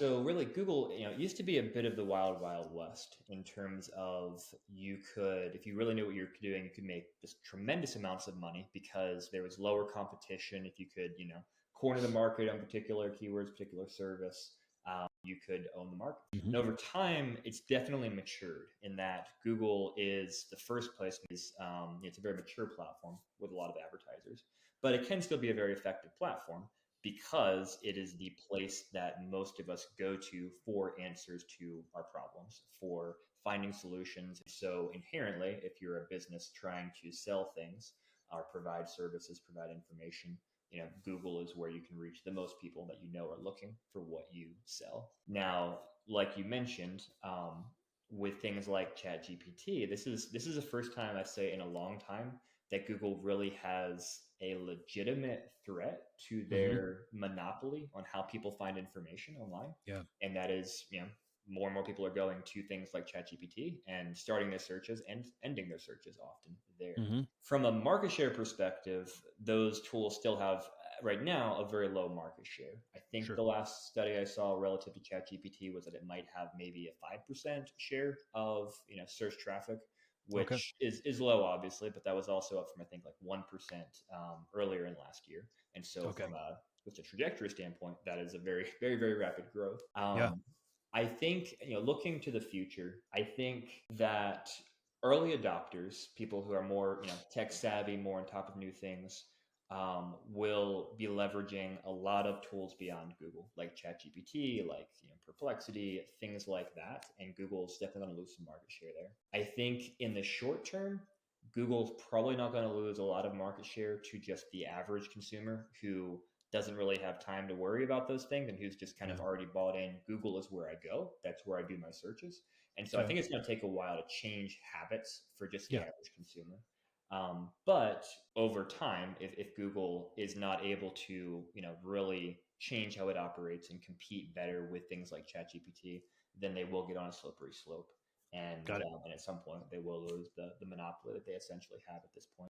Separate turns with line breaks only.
So really Google, it used to be a bit of the wild, wild west in terms of you could, if you really knew what you were doing, you could make just tremendous amounts of money because there was lower competition. If you could, corner the market on particular keywords, particular service, you could own the market.
Mhm.
And over time, it's definitely matured in that Google is the first place. It's a very mature platform with a lot of advertisers, but it can still be a very effective platform because it is the place that most of us go to for answers to our problems, for finding solutions. So inherently, if you're a business trying to sell things or provide services, provide information, Google is where you can reach the most people that are looking for what you sell. Now, like you mentioned, with things like ChatGPT, this is the first time I say in a long time that Google really has a legitimate threat to their monopoly on how people find information online.
Yeah.
And that is, more and more people are going to things like ChatGPT and starting their searches and ending their searches often there.
Mm-hmm.
From a market share perspective, those tools still have right now a very low market share. I think
Sure.
the last study I saw relative to ChatGPT was that it might have maybe a 5% share of search traffic,
Okay.
which is low, obviously, but that was also up from I think like 1% earlier in last year. And so
Okay.
from just a trajectory standpoint, that is a very, very, very rapid growth.
Yeah.
I think, looking to the future, I think that early adopters, people who are more, tech savvy, more on top of new things, will be leveraging a lot of tools beyond Google, like ChatGPT, like Perplexity, things like that. And Google's definitely going to lose some market share there. I think in the short term, Google's probably not going to lose a lot of market share to just the average consumer who doesn't really have time to worry about those things and who's just kind of already bought in. Google is where I go. That's where I do my searches. And so I think it's going to take a while to change habits for just the average consumer. But over time, if Google is not able to, really change how it operates and compete better with things like ChatGPT, then they will get on a slippery slope. And at some point, they will lose the monopoly that they essentially have at this point.